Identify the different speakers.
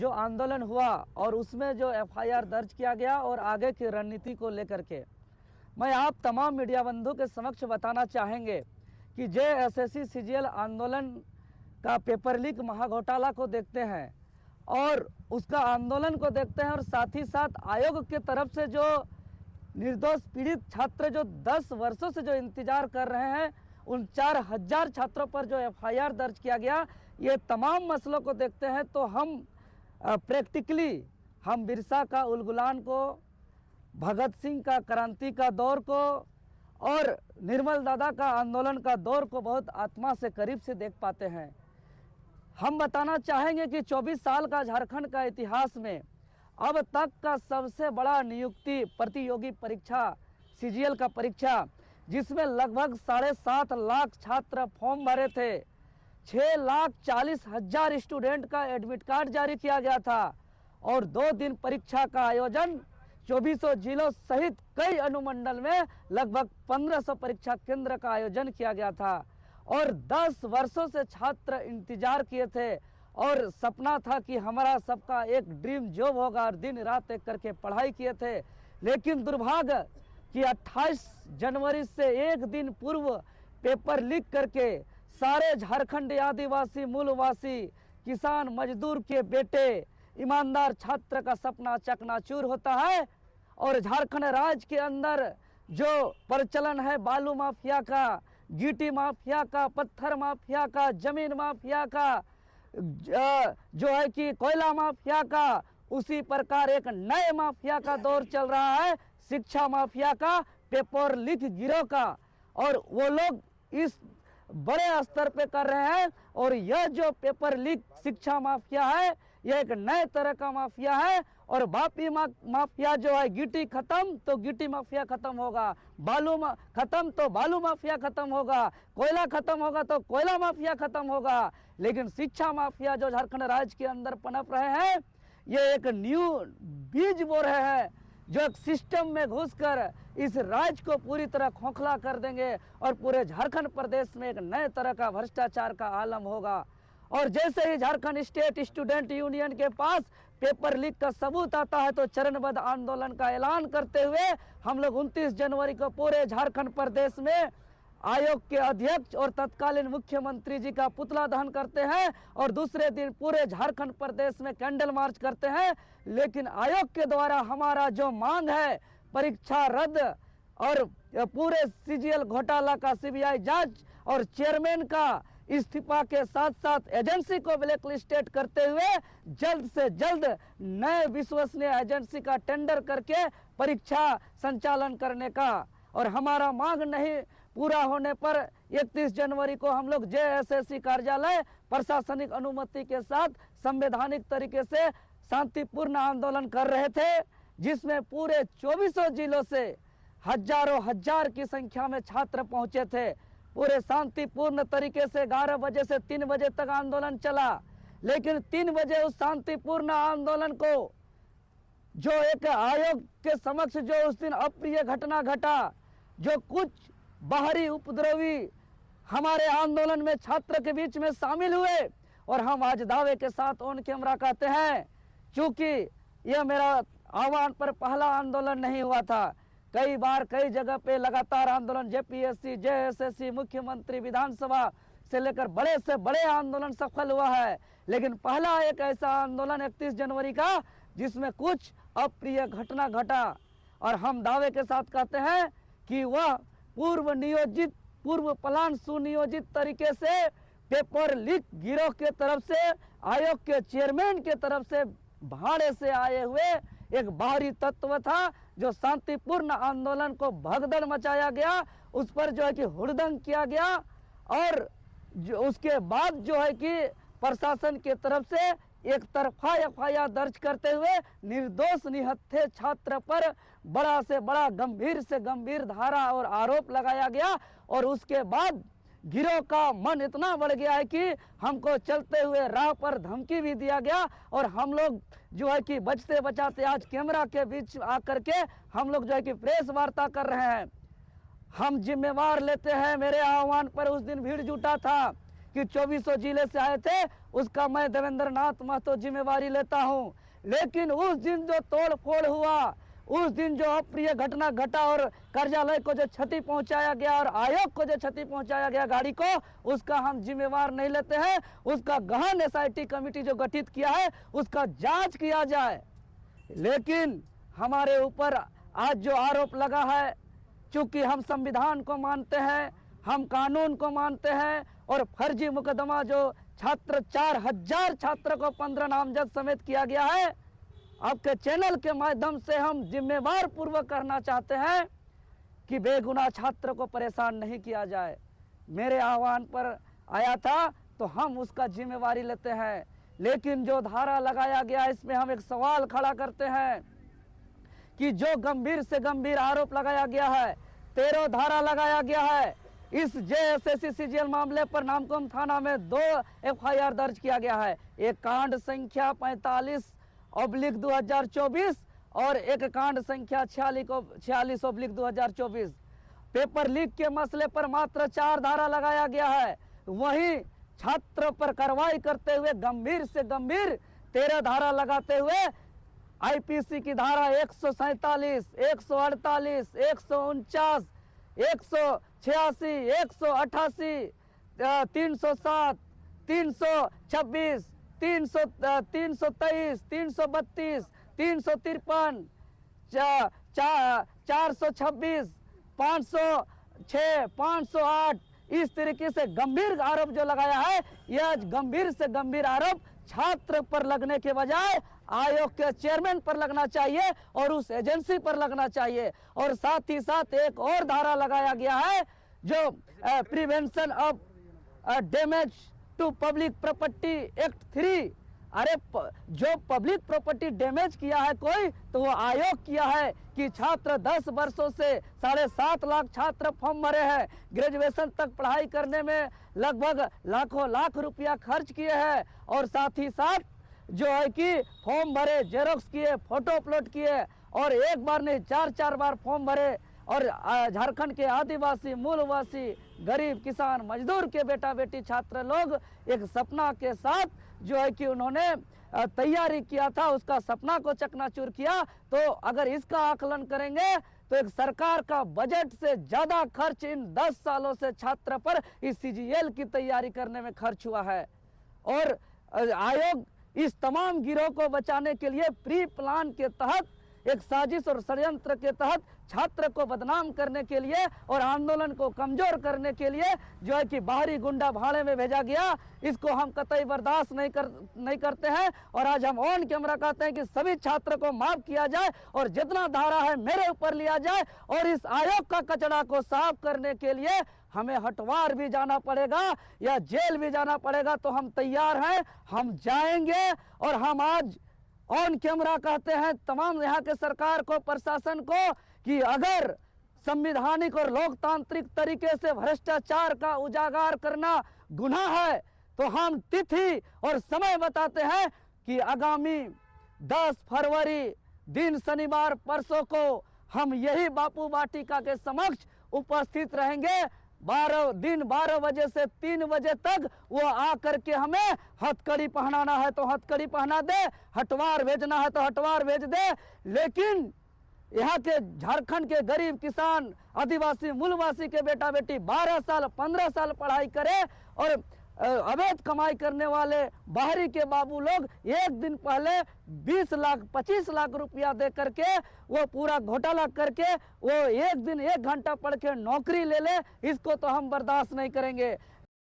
Speaker 1: जो आंदोलन हुआ और उसमें जो एफआईआर दर्ज किया गया और आगे की रणनीति को लेकर के मैं आप तमाम मीडिया बंधु के समक्ष बताना चाहेंगे कि जेएसएससी सीजीएल आंदोलन का पेपर लीक महाघोटाला को देखते हैं और उसका आंदोलन को देखते हैं और साथ ही साथ आयोग के तरफ से जो निर्दोष पीड़ित छात्र जो 10 वर्षों से जो इंतजार कर रहे हैं उन 4000 छात्रों पर जो एफआईआर दर्ज किया गया, ये तमाम मसलों को देखते हैं तो हम प्रैक्टिकली हम बिरसा का उलगुलान को, भगत सिंह का क्रांति का दौर को और निर्मल दादा का आंदोलन का दौर को बहुत आत्मा से करीब से देख पाते हैं। हम बताना चाहेंगे कि 24 साल का झारखंड का इतिहास में अब तक का सबसे बड़ा नियुक्ति प्रतियोगी परीक्षा सीजीएल का परीक्षा, जिसमें लगभग 7.5 लाख छात्र फॉर्म भरे थे, 6,40,000 स्टूडेंट का एडमिट कार्ड जारी किया गया था और 2 दिन परीक्षा का आयोजन 2400 जिलों सहित कई अनुमंडल में लगभग 1500 परीक्षा केंद्र का आयोजन किया गया था और 10 वर्षों से छात्र इंतजार किए थे और सपना था कि हमारा सबका एक ड्रीम जॉब होगा और दिन रात एक करके पढ़ाई किए थे। लेकिन दुर्भाग्य कि 28 जनवरी से एक दिन पूर्व पेपर लीक करके सारे झारखंडी आदिवासी मूलवासी किसान मजदूर के बेटे ईमानदार छात्र का सपना चकनाचूर होता है और झारखंड राज्य के अंदर जो प्रचलन है बालू माफिया का, गिट्टी माफिया का, पत्थर माफिया का, जमीन माफिया का, जो है कि कोयला माफिया का, उसी प्रकार एक नए माफिया का दौर चल रहा है, शिक्षा माफिया का, पेपर लीक गिरोह का। और वो लोग इस बड़े स्तर पे कर रहे हैं और यह जो पेपर लीक शिक्षा माफिया है यह एक नए तरह का माफिया है। और बापी माफिया जो है, गिट्टी खत्म तो गिट्टी माफिया खत्म होगा, बालू खत्म तो बालू माफिया खत्म होगा, कोयला खत्म होगा तो कोयला माफिया खत्म होगा। लेकिन शिक्षा माफिया जो झारखंड राज्य के अंदर पनप रहे हैं, ये एक न्यू बीज बो रहे हैं जो एक सिस्टम में घुसकर इस राज्य को पूरी तरह खोखला कर देंगे और पूरे झारखंड प्रदेश में एक नए तरह का भ्रष्टाचार का आलम होगा। और जैसे ही झारखंड स्टेट स्टूडेंट यूनियन के पास पेपर लीक का सबूत आता है तो चरणबद्ध आंदोलन का ऐलान करते हुए हम लोग 29 जनवरी को पूरे झारखंड प्रदेश में आयोग के अध्यक्ष और तत्कालीन मुख्यमंत्री जी का पुतला दहन करते हैं और दूसरे दिन पूरे झारखंड प्रदेश में कैंडल मार्च करते हैं। लेकिन आयोग के द्वारा हमारा जो मांग है परीक्षा रद्द और पूरे सीजीएल घोटाला का सीबीआई जांच और चेयरमैन का इस्तीफा के साथ साथ एजेंसी को ब्लैकलिस्टेड करते हुए जल्द से जल्द नए विश्वसनीय एजेंसी का टेंडर करके परीक्षा संचालन करने का। और हमारा मांग नहीं पूरा होने पर 31 जनवरी को हम लोग जेएसएससी कार्यालय प्रशासनिक अनुमति के साथ संवैधानिक तरीके से शांतिपूर्ण आंदोलन कर रहे थे, जिसमें पूरे 2400 जिलों से हजारों हजार की संख्या में छात्र पहुंचे थे। पूरे शांतिपूर्ण तरीके से 11 बजे से 3 बजे तक आंदोलन चला। लेकिन 3 बजे उस शांतिपूर्ण आंदोलन को जो एक आयोग के समक्ष जो उस दिन अप्रिय घटना घटा, जो कुछ बाहरी उपद्रवी हमारे आंदोलन में छात्र के बीच में शामिल हुए और हम आज दावे के साथ ऑन कैमरा कहते हैं, चूंकि यह मेरा आह्वान पर पहला आंदोलन नहीं हुआ था, कई बार कई जगह पे लगातार आंदोलन जेपीएससी, जेएसएससी, मुख्यमंत्री, विधानसभा से लेकर बड़े से बड़े आंदोलन सफल हुआ है। लेकिन पहला एक ऐसा आंदोलन 31 जनवरी का जिसमें कुछ अप्रिय घटना घटा और हम दावे के साथ कहते हैं कि वह पूर्व प्लान सुनियोजित तरीके से पेपर लीक गिरोह के तरफ से आयोग के चेयरमैन के तरफ से भाड़े से आए हुए एक बाहरी तत्व था जो शांतिपूर्ण आंदोलन को भगदड़ मचाया गया, उस पर जो है कि हुड़दंग किया गया और जो उसके बाद जो है कि प्रशासन के तरफ से एक तरफा एफआईआर दर्ज करते हुए निर्दोष निहत्थे छात्र पर बड़ा से बड़ा गंभीर से गंभीर धारा और आरोप लगाया गया। और उसके बाद गिरोह का मन इतना बढ़ गया है कि हमको चलते हुए राह पर धमकी भी दिया गया और हम लोग जो है कि बचते बचाते आज कैमरा के बीच आकर के हम लोग जो है कि प्रेस वार्ता कर रहे हैं। हम जिम्मेवार लेते हैं, मेरे आह्वान पर उस दिन भीड़ जुटा था कि 2400 जिले से आए थे, उसका मैं देवेंद्र नाथ महतो जिम्मेवारी लेता हूं। लेकिन उस दिन जो तोड़ फोड़ हुआ, उस दिन जो अप्रिय घटना घटा और कार्यालय को जो क्षति पहुंचाया गया और आयोग को जो क्षति पहुंचाया गया गाड़ी को, उसका हम जिम्मेवार नहीं लेते हैं। उसका गहन एसआईटी कमेटी जो गठित किया है उसका जांच किया जाए। लेकिन हमारे ऊपर आज जो आरोप लगा है, चूंकि हम संविधान को मानते हैं, हम कानून को मानते हैं, और फर्जी मुकदमा जो छात्र 4000 छात्र को 15 नामजद समेत किया गया है, आपके चैनल के माध्यम से हम जिम्मेवार पूर्वक करना चाहते हैं कि बेगुनाह छात्र को परेशान नहीं किया जाए। मेरे आह्वान पर आया था तो हम उसका जिम्मेवारी लेते हैं। लेकिन जो धारा लगाया गया इसमें हम एक सवाल खड़ा करते हैं कि जो गंभीर से गंभीर आरोप लगाया गया है, 13 धारा लगाया गया है। इस जेएसएससी सीजीएल मामले पर नामकुम थाना में 2 एफआईआर दर्ज किया गया है। एक कांड संख्या 45/2024 और एक कांड संख्या 46/2024। पेपर लीक के मसले पर मात्र 4 धारा लगाया गया है। वहीं छात्र पर कार्रवाई करते हुए गंभीर से गंभीर 13 धारा लगाते हुए आईपीसी की धारा 147, 148, 149, 186, 188, 307, 326, 323, 332, 353, 426, 506, 508, इस तरीके से गंभीर आरोप जो लगाया है, यह गंभीर से गंभीर आरोप छात्र पर लगने के बजाय आयोग के चेयरमैन पर लगना चाहिए और उस एजेंसी पर लगना चाहिए। और साथ ही साथ एक और धारा लगाया गया है जो prevention of damage to public property act 3। अरे जो पब्लिक प्रॉपर्टी डैमेज किया है कोई, तो वो आयोग किया है कि छात्र 10 वर्षों से 7.5 लाख छात्र फॉर्म भरे हैं, ग्रेजुएशन तक पढ़ाई करने में लगभग लाखों लाख रुपया खर्च किए हैं, और साथ ही साथ जो है कि फॉर्म भरे, जेरोक्स किए, फोटो अपलोड किए, और एक बार नहीं 4-4 बार फॉर्म भरे। और झारखंड के आदिवासी, मूलवासी, गरीब, किसान, मजदूर के बेटा बेटी छात्र लोग एक सपना के साथ जो है कि उन्होंने तैयारी किया था, उसका सपना को चकनाचूर किया। तो अगर इसका आकलन करेंगे तो एक सरकार का बजट से ज्यादा खर्च इन 10 सालों से छात्र पर इस सीजीएल की तैयारी करने में खर्च हुआ है। और आयोग इस तमाम गिरोह को बचाने के लिए प्री प्लान के तहत, एक साजिश और षड्यंत्र के तहत छात्र को बदनाम करने के लिए और आंदोलन को कमजोर करने के लिए जो है कि बाहरी गुंडा भाड़े में भेजा गया, इसको हम कतई बर्दाश्त नहीं करते हैं। और आज हम ऑन कैमरा कहते हैं कि सभी छात्र को माफ किया जाए और जितना धारा है मेरे ऊपर लिया जाए, और इस आयोग का कचरा को साफ करने के लिए हमें हटवार भी जाना पड़ेगा या जेल भी जाना पड़ेगा तो हम तैयार हैं, हम जाएंगे। और हम आज ऑन कैमरा कहते हैं तमाम यहाँ के सरकार को, प्रशासन को, कि अगर संवैधानिक और लोकतांत्रिक तरीके से भ्रष्टाचार का उजागर करना गुनाह है तो हम तिथि और समय बताते हैं कि आगामी 10 फरवरी दिन शनिवार परसों को हम यही बापू वाटिका के समक्ष उपस्थित रहेंगे। 12 बजे से 3 बजे तक वो आकर के हमें हथकड़ी पहनाना है तो हथकड़ी पहना दे, हटवार भेजना है तो हटवार भेज दे। लेकिन यहाँ के झारखंड के गरीब किसान, आदिवासी, मूलवासी के बेटा बेटी 12 साल 15 साल पढ़ाई करे और अवैध कमाई करने वाले बाहरी के बाबू लोग एक दिन पहले 20 लाख 25 लाख रुपया दे करके वो पूरा घोटाला करके वो एक दिन 1 घंटा पढ़ के नौकरी ले ले, इसको तो हम बर्दाश्त नहीं करेंगे।